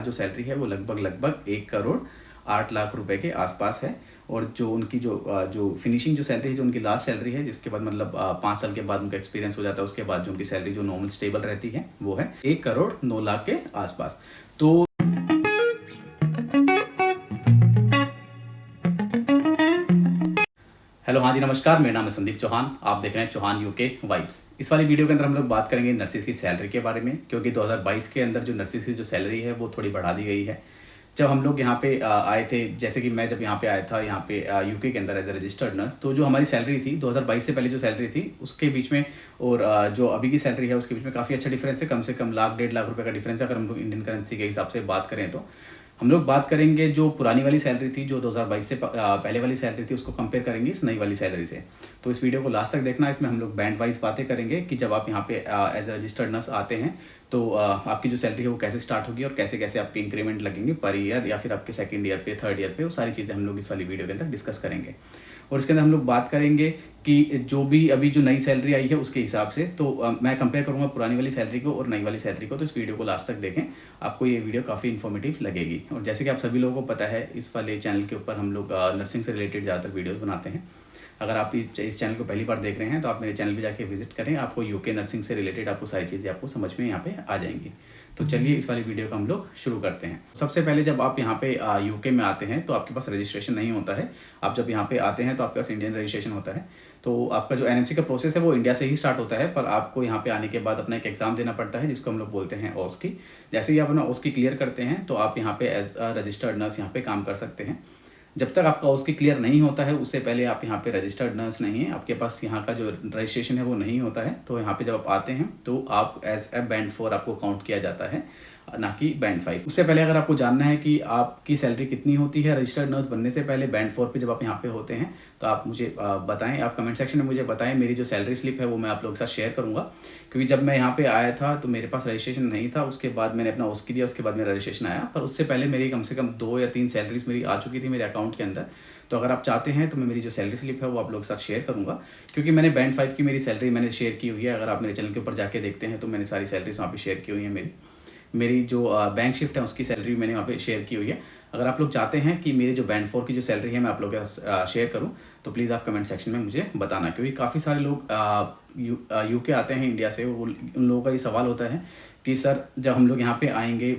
जो सैलरी है वो लगभग 1 करोड़ 8 लाख रुपए के आसपास है। और जो उनकी जो फिनिशिंग जो सैलरी है, जो उनकी लास्ट सैलरी है, जिसके बाद मतलब 5 साल के बाद उनका एक्सपीरियंस हो जाता है, उसके बाद जो उनकी सैलरी जो नॉर्मल स्टेबल रहती है वो है 1 करोड़ 9 लाख के आसपास। तो हेलो, हाँ जी, नमस्कार। मेरा नाम है संदीप चौहान। आप देख रहे हैं चौहान यूके वाइब्स। इस वाली वीडियो के अंदर हम लोग बात करेंगे नर्सिस की सैलरी के बारे में, क्योंकि 2022 के अंदर जो नर्सिस की जो सैलरी है वो थोड़ी बढ़ा दी गई है। जब हम लोग यहाँ पे आए थे, जैसे कि मैं जब यहाँ पे आया था यहाँ पे यूके के अंदर एज ए रजिस्टर्ड नर्स, तो जो हमारी सैलरी थी 2022 से पहले जो सैलरी थी उसके बीच में और जो अभी की सैलरी है उसके बीच में काफ़ी अच्छा डिफरेंस है। कम से कम 1,00,000 1,50,000 रुपये का डिफरेंस है अगर हम लोग इंडियन करेंसी के हिसाब से बात करें तो। हम लोग बात करेंगे जो पुरानी वाली सैलरी थी, जो 2022 से पहले वाली सैलरी थी, उसको कंपेयर करेंगे इस नई वाली सैलरी से। तो इस वीडियो को लास्ट तक देखना। इसमें हम लोग बैंड वाइज बातें करेंगे कि जब आप यहाँ पे एज ए रजिस्टर्ड नर्स आते हैं तो आपकी जो सैलरी है वो कैसे स्टार्ट होगी और कैसे कैसे आपके इंक्रीमेंट लगेंगे पर ईयर या फिर आपके सेकंड ईयर पे, थर्ड ईयर पे, वो सारी चीज़ें हम लोग इस वाली वीडियो के अंदर डिस्कस करेंगे। और इसके अंदर हम लोग बात करेंगे कि जो भी अभी जो नई सैलरी आई है उसके हिसाब से, तो मैं कंपेयर करूँगा पुरानी वाली सैलरी को और नई वाली सैलरी को। तो इस वीडियो को लास्ट तक देखें, आपको ये वीडियो काफ़ी इन्फॉर्मेटिव लगेगी। और जैसे कि आप सभी लोगों को पता है, इस वाले चैनल के ऊपर हम लोग नर्सिंग से रिलेटेड ज़्यादातर वीडियोज़ बनाते हैं। अगर आप इस चैनल को पहली बार देख रहे हैं तो आप मेरे चैनल पे जाके विजिट करें। आपको यूके नर्सिंग से रिलेटेड आपको सारी चीज़ें आपको समझ में यहाँ पे आ जाएंगी। तो चलिए इस वाली वीडियो को हम लोग शुरू करते हैं। सबसे पहले जब आप यहाँ पे यूके में आते हैं तो आपके पास रजिस्ट्रेशन नहीं होता है। आप जब यहाँ पे आते हैं तो आपके पास इंडियन रजिस्ट्रेशन होता है। तो आपका जो एनएमसी का प्रोसेस है वो इंडिया से ही स्टार्ट होता है, पर आपको यहाँ पे आने के बाद अपना एक एग्जाम देना पड़ता है जिसको हम लोग बोलते हैं OSCE। जैसे ही आप अपना OSCE क्लियर करते हैं तो आप यहाँ पे एज अ रजिस्टर्ड नर्स यहाँ पे काम कर सकते हैं। जब तक आपका OSCE क्लियर नहीं होता है उससे पहले आप यहाँ पे रजिस्टर्ड नर्स नहीं है, आपके पास यहाँ का जो रजिस्ट्रेशन है वो नहीं होता है। तो यहाँ पे जब आप आते हैं तो आप एज ए बैंड 4 आपको काउंट किया जाता है, ना कि बैंड 5। उससे पहले अगर आपको जानना है कि आपकी सैलरी कितनी होती है रजिस्टर्ड नर्स बनने से पहले, बैंड 4 पे जब आप यहाँ पे होते हैं, तो आप मुझे बताएं, आप कमेंट सेक्शन में मुझे बताएं। मेरी जो सैलरी स्लिप है वो मैं आप लोगों के साथ शेयर करूँगा, क्योंकि जब मैं यहाँ पे आया था तो मेरे पास रजिस्ट्रेशन नहीं था। उसके बाद मैंने अपना OSCE दिया, उसके बाद मेरा रजिस्ट्रेशन आया, पर उससे पहले मेरी कम से कम 2 या 3 सैलरीज मेरी आ चुकी थी मेरे अकाउंट के अंदर। तो अगर आप चाहते हैं तो मैं मेरी जो सैलरी स्लिप है वो आप लोगों के साथ शेयर करूँगा, क्योंकि मैंने बैंड 5 की मेरी सैलरी मैंने शेयर की हुई है। अगर आप मेरे चैनल के ऊपर जाके देखते हैं तो मैंने सारी सैलरीज वहाँ पे शेयर की हुई है। मेरी जो बैंक शिफ्ट है उसकी सैलरी मैंने वहाँ पे शेयर की हुई है। अगर आप लोग चाहते हैं कि मेरी जो बैंड 4 की जो सैलरी है मैं आप लोगों के साथ शेयर करूँ तो प्लीज़ आप कमेंट सेक्शन में मुझे बताना, क्योंकि काफ़ी सारे लोग यूके आते हैं इंडिया से। उन लोगों का ये सवाल होता है कि सर जब हम लोग यहाँ पे आएंगे,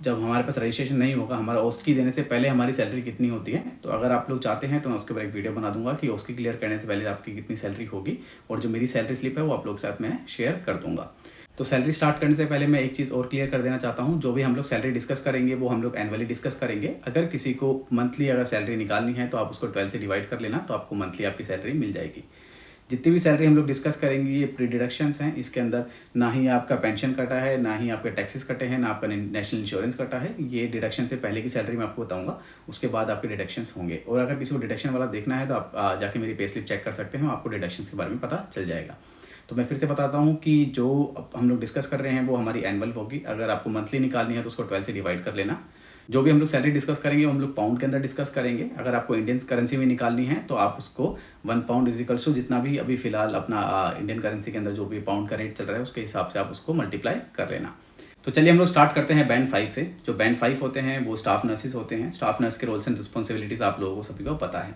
जब हमारे पास रजिस्ट्रेशन नहीं होगा, हमारा OSCE देने से पहले हमारी सैलरी कितनी होती है। तो अगर आप लोग चाहते हैं तो मैं उसके ऊपर एक वीडियो बना दूंगा कि OSCE क्लियर करने से पहले आपकी कितनी सैलरी होगी, और जो मेरी सैलरी स्लिप है वो आप लोग के साथ मैं शेयर कर दूंगा। तो सैलरी स्टार्ट करने से पहले मैं एक चीज़ और क्लियर कर देना चाहता हूँ। जो भी हम लोग सैलरी डिस्कस करेंगे वो हम लोग एनुअली डिस्कस करेंगे। अगर किसी को मंथली अगर सैलरी निकालनी है तो आप उसको 12 से डिवाइड कर लेना, तो आपको मंथली आपकी सैलरी मिल जाएगी। जितनी भी सैलरी हम लोग डिस्कस करेंगे ये प्री डिडक्शंस हैं। इसके अंदर ना ही आपका पेंशन कटा है, ना ही आपके टैक्सेस कटे हैं, ना आपका नेशनल इंश्योरेंस कटा है। ये डिडक्शन से पहले की सैलरी मैं आपको बताऊंगा, उसके बाद आपके डिडक्शंस होंगे। और अगर किसी को डिडक्शन वाला देखना है तो आप जाके मेरी पे स्लिप चेक कर सकते हैं, आपको डिडक्शंस के बारे में पता चल जाएगा। तो मैं फिर से बताता हूँ कि जो हम लोग डिस्कस कर रहे हैं वो हमारी एनुअल होगी। अगर आपको मंथली निकालनी है तो उसको 12 से डिवाइड कर लेना। जो भी हम लोग सैलरी डिस्कस करेंगे हम लोग पाउंड के अंदर डिस्कस करेंगे। अगर आपको इंडियन करेंसी में निकालनी है तो आप उसको 1 पाउंड इजिकल्स टू जितना भी अभी फिलहाल अपना इंडियन करेंसी के अंदर जो भी पाउंड का रेट चल रहा है उसके हिसाब से आप उसको मल्टीप्लाई कर लेना। तो चलिए हम लोग स्टार्ट करते हैं बैंड 5 से। जो बैंड 5 होते हैं वो स्टाफ नर्सिस होते हैं। स्टाफ नर्स के रोल्स एंड रिस्पॉन्सिबिलिटीज़ आप लोगों को सभी को पता है।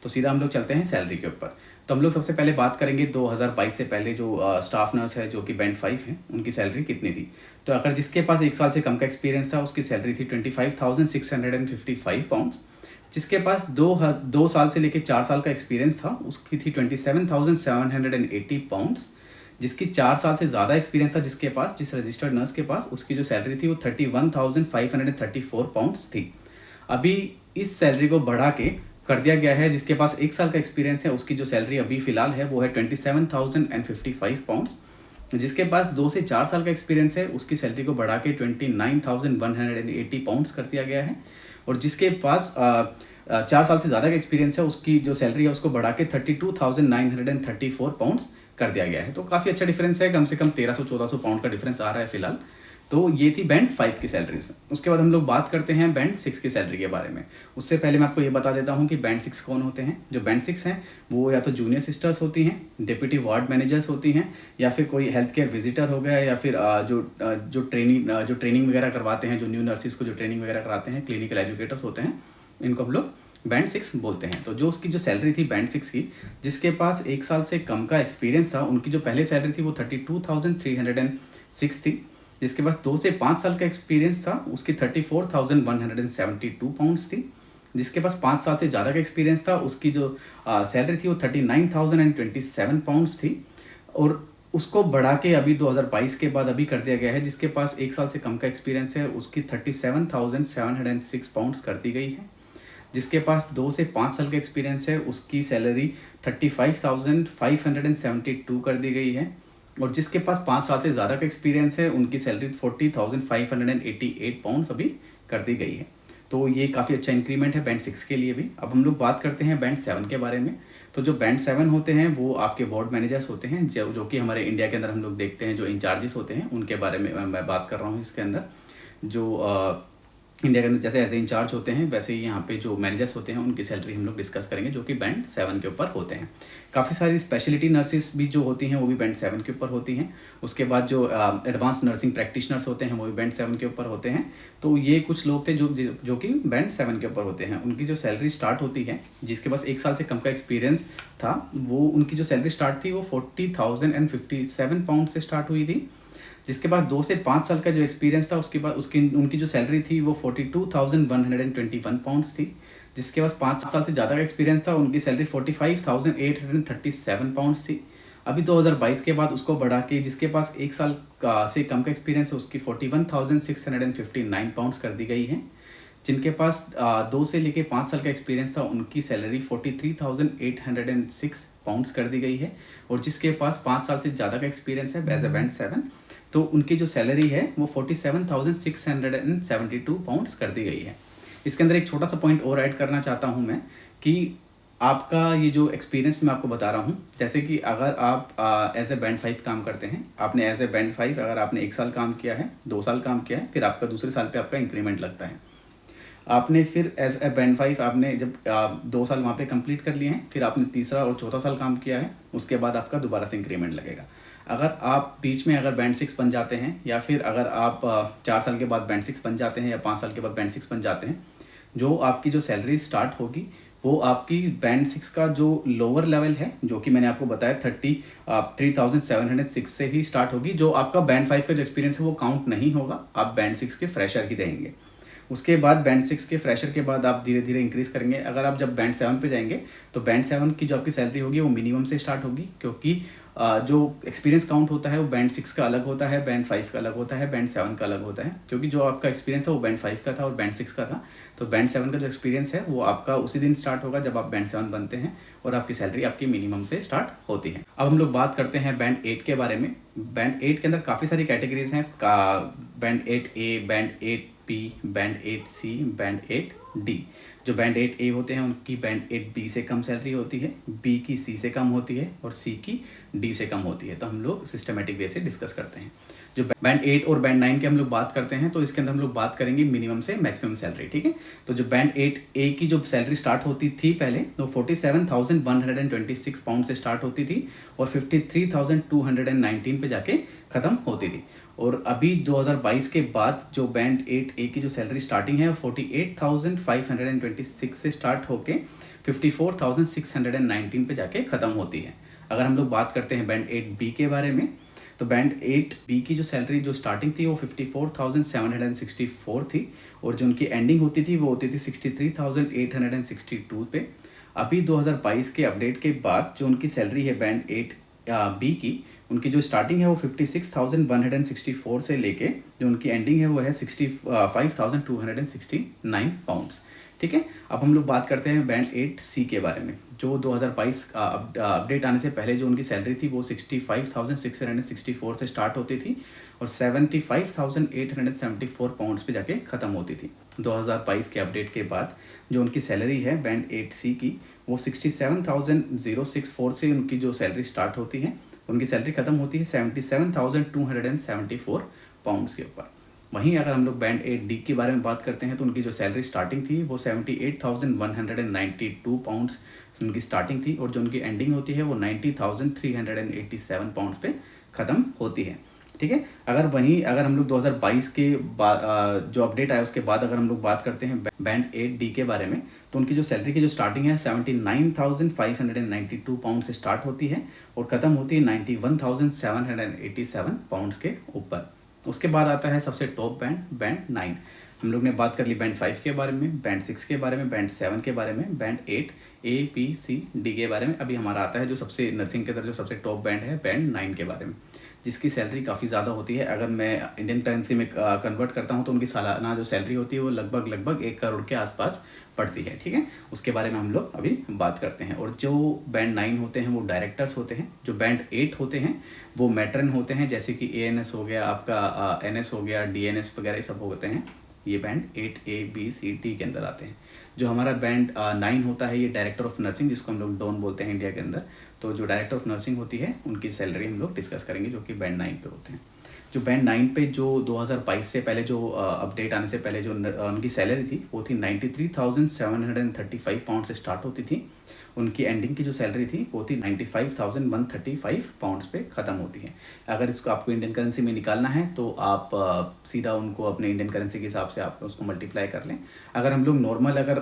तो सीधा हम लोग चलते हैं सैलरी के ऊपर। तो हम लोग सबसे पहले बात करेंगे 2022 से पहले जो स्टाफ नर्स है जो कि बैंड 5 है उनकी सैलरी कितनी थी। तो अगर जिसके पास 1 साल से कम का एक्सपीरियंस था उसकी सैलरी थी 25,655 पाउंड। जिसके पास 2 साल से लेकर 4 साल का एक्सपीरियंस था उसकी थी 27,780 पाउंड। जिसकी 4 साल से ज़्यादा एक्सपीरियंस था जिसके पास, जिस रजिस्टर्ड नर्स के पास, उसकी जो सैलरी थी वो 31,534 पाउंड्स थी। अभी इस सैलरी को बढ़ा के कर दिया गया है। जिसके पास 1 साल का एक्सपीरियंस है उसकी जो सैलरी अभी फ़िलहाल है वो है 27,055 पाउंड्स। जिसके पास 2 से 4 साल का एक्सपीरियंस है उसकी सैलरी को बढ़ा के 29,180 पाउंड्स कर दिया गया है। और जिसके पास 4 साल से ज़्यादा का एक्सपीरियंस है उसकी जो सैलरी है उसको बढ़ा के 32,934 पाउंड्स कर दिया गया है। तो काफ़ी अच्छा डिफरेंस है, कम से कम 1300-1400 पाउंड का डिफरेंस आ रहा है फिलहाल। तो ये थी बैंड 5 की सैलरीज। उसके बाद हम लोग बात करते हैं बैंड 6 की सैलरी के बारे में। उससे पहले मैं आपको ये बता देता हूँ कि बैंड 6 कौन होते हैं। जो बैंड 6 हैं वो या तो जूनियर सिस्टर्स होती हैं, डिप्टी वार्ड मैनेजर्स होती हैं, या फिर कोई हेल्थ केयर विजिटर हो गया, या फिर जो ट्रेनिंग वगैरह करवाते हैं, जो न्यू नर्सिस को जो ट्रेनिंग वगैरह कराते हैं, क्लिनिकल एजुकेटर्स होते हैं, इनको हम लोग बैंड 6 बोलते हैं। तो जो उसकी जो सैलरी थी बैंड 6 की, जिसके पास 1 साल से कम का एक्सपीरियंस था, उनकी जो पहले सैलरी थी वो 32,306 थी। जिसके पास 2 से 5 साल का एक्सपीरियंस था, उसकी 34,172 पाउंड्स थी। जिसके पास 5 साल से ज़्यादा का एक्सपीरियंस था, उसकी जो सैलरी थी वो 39,027 पाउंड्स थी। और उसको बढ़ा के अभी 2022 के बाद अभी कर दिया गया है, जिसके पास 1 साल से कम का एक्सपीरियंस है, उसकी 37,706 पाउंड्स कर दी गई है। जिसके पास 2 से 5 साल का एक्सपीरियंस है, उसकी सैलरी 35,572 कर दी गई है। और जिसके पास 5 साल से ज़्यादा का एक्सपीरियंस है, उनकी सैलरी 40,588 पाउंड्स अभी कर दी गई है। तो ये काफ़ी अच्छा इंक्रीमेंट है बैंड 6 के लिए भी। अब हम लोग बात करते हैं बैंड 7 के बारे में। तो जो बैंड 7 होते हैं वो आपके वार्ड मैनेजर्स होते हैं, जो कि हमारे इंडिया के अंदर हम लोग देखते हैं, जो इंचार्जेस होते हैं, उनके बारे में मैं बात कर रहा हूँ इसके अंदर। जो इंडिया के अंदर जैसे एज ए इंचार्ज होते हैं, वैसे ही यहाँ पे जो मैनेजर्स होते हैं उनकी सैलरी हम लोग डिस्कस करेंगे, जो कि बैंड 7 के ऊपर होते हैं। काफ़ी सारी स्पेशलिटी नर्सिस भी जो होती हैं वो भी बैंड 7 के ऊपर होती हैं। उसके बाद जो एडवांस नर्सिंग प्रैक्टिशनर्स होते हैं वो भी बैंड 7 के ऊपर होते हैं। तो ये कुछ लोग थे जो कि बैंड 7 के ऊपर होते हैं। उनकी जो सैलरी स्टार्ट होती है, जिसके पास 1 साल से कम का एक्सपीरियंस था, वो उनकी जो सैलरी स्टार्ट थी वो 40,057 पाउंड से स्टार्ट हुई थी। जिसके बाद 2 से 5 साल का जो एक्सपीरियंस था, उसके बाद उनकी जो सैलरी थी वो 42,121 पाउंड्स थी। जिसके पास 5 साल से ज़्यादा का एक्सपीरियंस था, उनकी सैलरी 45,837 पाउंड्स थी। अभी 2022 के बाद उसको बढ़ा के जिसके पास 1 साल से कम का एक्सपीरियंस है, उसकी 41,659 पाउंड्स कर दी गई है। जिनके पास 2 से लेके 5 साल का एक्सपीरियंस था, उनकी सैलरी 43,806 पाउंड्स कर दी गई है। और जिसके पास 5 साल से ज़्यादा का एक्सपीरियंस है एज ए बैंड 7, तो उनकी जो सैलरी है वो 47,672 पाउंड्स कर दी गई है। इसके अंदर एक छोटा सा पॉइंट और ऐड करना चाहता हूँ मैं, कि आपका ये जो एक्सपीरियंस मैं आपको बता रहा हूँ, जैसे कि अगर आप एज ए बैंड 5 काम करते हैं, आपने एज ए बैंड 5 अगर आपने 1 साल काम किया है, 2 साल काम किया है, फिर आपका दूसरे साल पे आपका इंक्रीमेंट लगता है। आपने फिर एज ए बैंड 5 आपने जब 2 साल वहाँ पे कंप्लीट कर लिए हैं, फिर आपने तीसरा और चौथा साल काम किया है, उसके बाद आपका दोबारा से इंक्रीमेंट लगेगा। अगर आप बीच में अगर बैंड 6 बन जाते हैं, या फिर अगर आप 4 साल के बाद बैंड 6 बन जाते हैं, या 5 साल के बाद बैंड 6 बन जाते हैं, जो आपकी जो सैलरी स्टार्ट होगी वो आपकी बैंड 6 का जो लोअर लेवल है, जो कि मैंने आपको बताया 33,706 से ही स्टार्ट होगी। जो आपका बैंड 5 का जो एक्सपीरियंस है वो काउंट नहीं होगा, आप बैंड 6 के फ्रेशर ही रहेंगे। उसके बाद बैंड 6 के फ्रेशर के बाद आप धीरे धीरे इंक्रीज़ करेंगे। अगर आप जब बैंड 7 पे जाएंगे, तो बैंड 7 की जो आपकी सैलरी होगी वो मिनिमम से स्टार्ट होगी, क्योंकि जो एक्सपीरियंस काउंट होता है वो बैंड 6 का अलग होता है, बैंड 5 का अलग होता है, बैंड 7 का अलग होता है। क्योंकि जो आपका एक्सपीरियंस है वो बैंड 5 का था और बैंड 6 का था, तो बैंड 7 का जो एक्सपीरियंस है वो आपका उसी दिन स्टार्ट होगा जब आप बैंड 7 बनते हैं, और आपकी सैलरी आपकी मिनिमम से स्टार्ट होती है। अब हम लोग बात करते हैं बैंड 8 के बारे में। बैंड 8 के अंदर काफ़ी सारी कैटेगरीज हैं, band 8A, band 8B, band 8C, band 8D। जो बैंड 8A होते हैं उनकी बैंड 8B से कम सैलरी होती है, B की C से कम होती है, और C की D से कम होती है। तो हम लोग सिस्टमेटिक वे से डिस्कस करते हैं। जो बैंड 8 और बैंड 9 के हम लोग बात करते हैं, तो इसके अंदर हम लोग बात करेंगे मिनिमम से मैक्सिमम सैलरी, ठीक है। तो जो बैंड 8A की जो सैलरी स्टार्ट होती थी पहले, तो 47,126 पाउंड से स्टार्ट होती थी और 53,219 पे जाके ख़त्म होती थी। और अभी 2022 के बाद जो बैंड 8A की जो सैलरी स्टार्टिंग है 48,526 से स्टार्ट होके 54,619 पे जाके ख़त्म होती है। अगर हम लोग बात करते हैं बैंड 8B के बारे में, तो बैंड 8B की जो सैलरी जो स्टार्टिंग थी वो 54,764 थी, और जो उनकी एंडिंग होती थी वो होती थी 63,862 पे। अभी 2022 के अपडेट के बाद जो उनकी सैलरी है बैंड 8B की, उनकी जो स्टार्टिंग है वो 56,164 से लेके जो उनकी एंडिंग है वो है 65,269 पाउंड्स, ठीक है। अब हम लोग बात करते हैं बैंड 8C के बारे में। जो 2022 अपडेट आने से पहले जो उनकी सैलरी थी वो 65,664 से स्टार्ट होती थी और 75,874 पाउंड्स पे जाके ख़त्म होती थी। 2022 के अपडेट के बाद जो उनकी सैलरी है बैंड 8C की, वो 67,064 से उनकी जो सैलरी स्टार्ट होती है, उनकी सैलरी ख़त्म होती है 77,274 पाउंड्स के ऊपर। वहीं अगर हम लोग बैंड 8 डी के बारे में बात करते हैं तो उनकी जो सैलरी स्टार्टिंग थी वो 78,192 पाउंड्स उनकी स्टार्टिंग थी, और जो उनकी एंडिंग होती है वो 90,387 पाउंड्स पे ख़त्म होती है। ठीक है, अगर हम लोग 2022 के बाद जो अपडेट आया उसके बाद अगर हम लोग बात करते हैं बैंड 8 डी के बारे में, तो उनकी जो सैलरी की जो स्टार्टिंग है 79,592 पाउंड से स्टार्ट होती है और ख़त्म होती है 91,787 पाउंड्स के ऊपर। उसके बाद आता है सबसे टॉप बैंड 9। हम लोग ने बात कर ली बैंड 5 के बारे में, बैंड 6 के बारे में, बैंड 7 के बारे में, band 8 A B C D के बारे में। अभी हमारा आता है जो सबसे नर्सिंग के अंदर जो सबसे टॉप बैंड है बैंड 9 के बारे में, जिसकी सैलरी काफ़ी ज़्यादा होती है। अगर मैं इंडियन करेंसी में कन्वर्ट करता हूँ तो उनकी सालाना जो सैलरी होती है वो लगभग 1 करोड़ के आसपास पड़ती है। ठीक है, उसके बारे में हम लोग अभी बात करते हैं। और जो बैंड 9 होते हैं वो डायरेक्टर्स होते हैं, जो बैंड 8 होते हैं वो मैट्रन होते हैं, जैसे कि ANS हो गया, आपका NS हो गया, DNS वगैरह सब होते हैं। ये band 8 A B C D के अंदर आते हैं। जो हमारा बैंड 9 होता है ये डायरेक्टर ऑफ नर्सिंग, जिसको हम लोग डॉन बोलते हैं इंडिया के अंदर। तो जो डायरेक्टर ऑफ नर्सिंग होती है उनकी सैलरी हम लोग डिस्कस करेंगे, जो कि बैंड 9 पे होते हैं। जो बैंड 9 पे जो 2022 से पहले जो अपडेट आने से पहले जो उनकी सैलरी थी वो थी 93,735 पाउंड से स्टार्ट होती थी। उनकी एंडिंग की जो सैलरी थी वो थी 95,135 पाउंड्स पे ख़त्म होती है। अगर इसको आपको इंडियन करेंसी में निकालना है तो आप सीधा उनको अपने इंडियन करेंसी के हिसाब से आप उसको मल्टीप्लाई कर लें। अगर हम लोग नॉर्मल अगर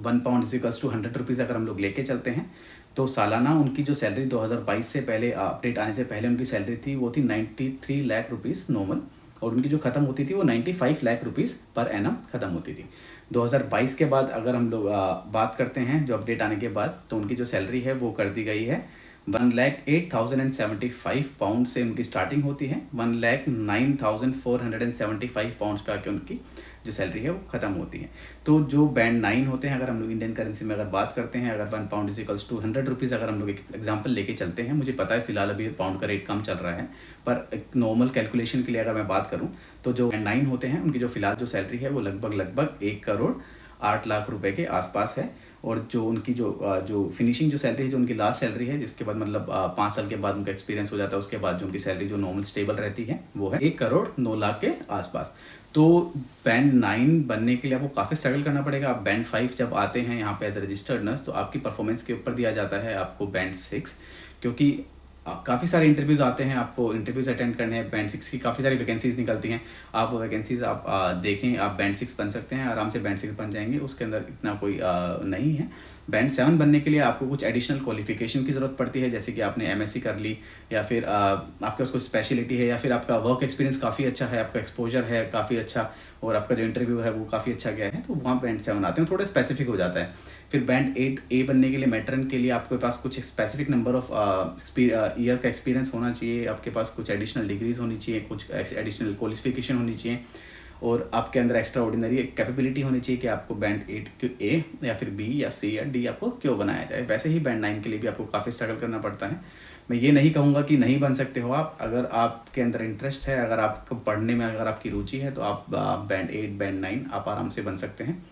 1 पाउंड इक्वल्स टू 100 रुपीज़ अगर हम लोग लेके चलते हैं तो सालाना उनकी जो सैलरी 2022 से पहले अपडेट आने से पहले उनकी सैलरी थी वो थी 93 लाख रुपीज़ नॉर्मल, और उनकी जो ख़त्म होती थी वो 95 लाख रुपीज़ पर एनम ख़त्म होती थी। 2022 के बाद अगर हम लोग बात करते हैं जो अपडेट आने के बाद, तो उनकी जो सैलरी है वो कर दी गई है 1,08,075 पाउंड से उनकी स्टार्टिंग होती है, 1,09,475 पाउंड्स पे आके उनकी जो सैलरी है वो ख़त्म होती है। तो जो बैंड 9 होते हैं अगर हम लोग इंडियन करेंसी में अगर बात करते हैं, अगर 1 पाउंड इक्वल्स टू 100 रुपीज़ अगर हम लोग एक एग्जांपल लेके चलते हैं, मुझे पता है फिलहाल अभी पाउंड का रेट कम चल रहा है, पर एक नॉर्मल कैलकुलेशन के लिए अगर मैं बात करूँ तो जो बैंड 9 होते हैं उनकी जो फिलहाल जो सैलरी है वो लगभग 1 करोड़ 8 लाख रुपए के आसपास है। और जो उनकी जो फिनिशिंग जो सैलरी है, जो उनकी लास्ट सैलरी है, जिसके बाद मतलब 5 साल के बाद उनका एक्सपीरियंस हो जाता है, उसके बाद जो उनकी सैलरी जो नॉर्मल स्टेबल रहती है वो है 1 करोड़ 9 लाख के आसपास। तो बैंड 9 बनने के लिए आपको काफ़ी स्ट्रगल करना पड़ेगा। आप बैंड 5 जब आते हैं यहाँ पे एज ए रजिस्टर्ड नर्स, तो आपकी परफॉर्मेंस के ऊपर दिया जाता है आपको बैंड 6, क्योंकि काफ़ी सारे इंटरव्यूज़ आते हैं, आपको इंटरव्यूज़ अटेंड करने हैं। बैंड 6 की काफ़ी सारी वैकेंसीज़ निकलती हैं। आप वो वैकेंसीज़ आप देखें, आप बैंड 6 बन सकते हैं, आराम से बैंड 6 बन जाएंगे, उसके अंदर इतना कोई नहीं है। बैंड 7 बनने के लिए आपको कुछ एडिशनल क्वालिफिकेशन की ज़रूरत पड़ती है, जैसे कि आपने MSc कर ली, या फिर आपके उसको स्पेशलिटी है, या फिर आपका वर्क एक्सपीरियंस काफ़ी अच्छा है, आपका एक्सपोजर है काफ़ी अच्छा, और आपका जो इंटरव्यू है वो काफ़ी अच्छा गया है, तो वहाँ बैंड 7 आते हैं, थोड़ा स्पेसिफिक हो जाता है। फिर बैंड 8A बनने के लिए मैट्रन के लिए आपके पास कुछ स्पेसिफिक नंबर ऑफ ईयर का एक्सपीरियंस होना चाहिए, आपके पास कुछ एडिशनल डिग्रीज होनी चाहिए, कुछ एडिशनल क्वालिफिकेशन होनी चाहिए, और आपके अंदर एक्स्ट्रा ऑर्डिनरी कैपेबिलिटी होनी चाहिए कि आपको बैंड 8 को A या फिर B या C या D आपको क्यों बनाया जाए। वैसे ही बैंड 9 के लिए भी आपको काफ़ी स्ट्रगल करना पड़ता है। मैं ये नहीं कहूँगा कि नहीं बन सकते हो आप, अगर आपके अंदर इंटरेस्ट है, अगर आपको पढ़ने में अगर आपकी रुचि है, तो आप बैंड 8 बैंड 9 आप आराम से बन सकते हैं।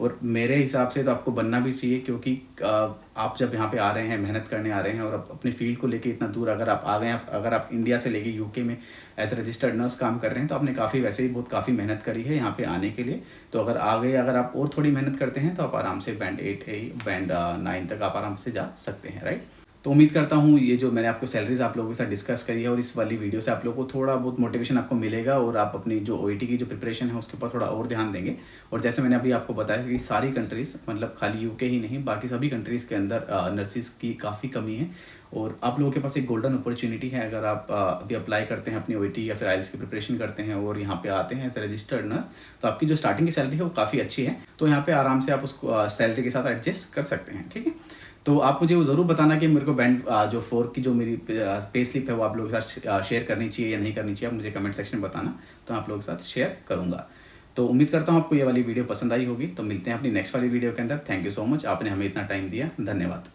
और मेरे हिसाब से तो आपको बनना भी चाहिए, क्योंकि आप जब यहाँ पे आ रहे हैं, मेहनत करने आ रहे हैं, और अपनी फील्ड को लेके इतना दूर अगर आप आ गए हैं, अगर आप इंडिया से लेके UK में एज ए रजिस्टर्ड नर्स काम कर रहे हैं, तो आपने वैसे ही काफ़ी मेहनत करी है यहाँ पे आने के लिए। तो अगर आ गए, अगर आप और थोड़ी मेहनत करते हैं, तो आप आराम से बैंड 8 बैंड 9 तक आप आराम से जा सकते हैं, राइट। तो उम्मीद करता हूँ ये जो मैंने आपको सैलरीज आप लोगों के साथ डिस्कस करी है, और इस वाली वीडियो से आप लोगों को थोड़ा बहुत मोटिवेशन आपको मिलेगा, और आप अपनी जो OET की जो प्रिपरेशन है उसके ऊपर थोड़ा और ध्यान देंगे। और जैसे मैंने अभी आपको बताया कि सारी कंट्रीज़, मतलब खाली UK ही नहीं, बाकी सभी कंट्रीज़ के अंदर नर्सिस की काफ़ी कमी है, और आप लोगों के पास एक गोल्डन अपॉर्चुनिटी है। अगर आप अभी अप्लाई करते हैं अपनी OET या फिर IELTS की प्रिपरेशन करते हैं और यहाँ पे आते हैं एज ए रजिस्टर्ड नर्स, तो आपकी जो स्टार्टिंग की सैलरी है वो काफ़ी अच्छी है, तो यहाँ पे आराम से आप उसको सैलरी के साथ एडजस्ट कर सकते हैं, ठीक है। तो आप मुझे वो ज़रूर बताना कि मेरे को बैंड जो 4 की जो मेरी पे स्लिप है वो आप लोगों के साथ शेयर करनी चाहिए या नहीं करनी चाहिए, आप मुझे कमेंट सेक्शन में बताना, तो आप लोगों के साथ शेयर करूँगा। तो उम्मीद करता हूँ आपको ये वाली वीडियो पसंद आई होगी। तो मिलते हैं अपनी नेक्स्ट वाली वीडियो के अंदर। थैंक यू सो मच, आपने हमें इतना टाइम दिया, धन्यवाद।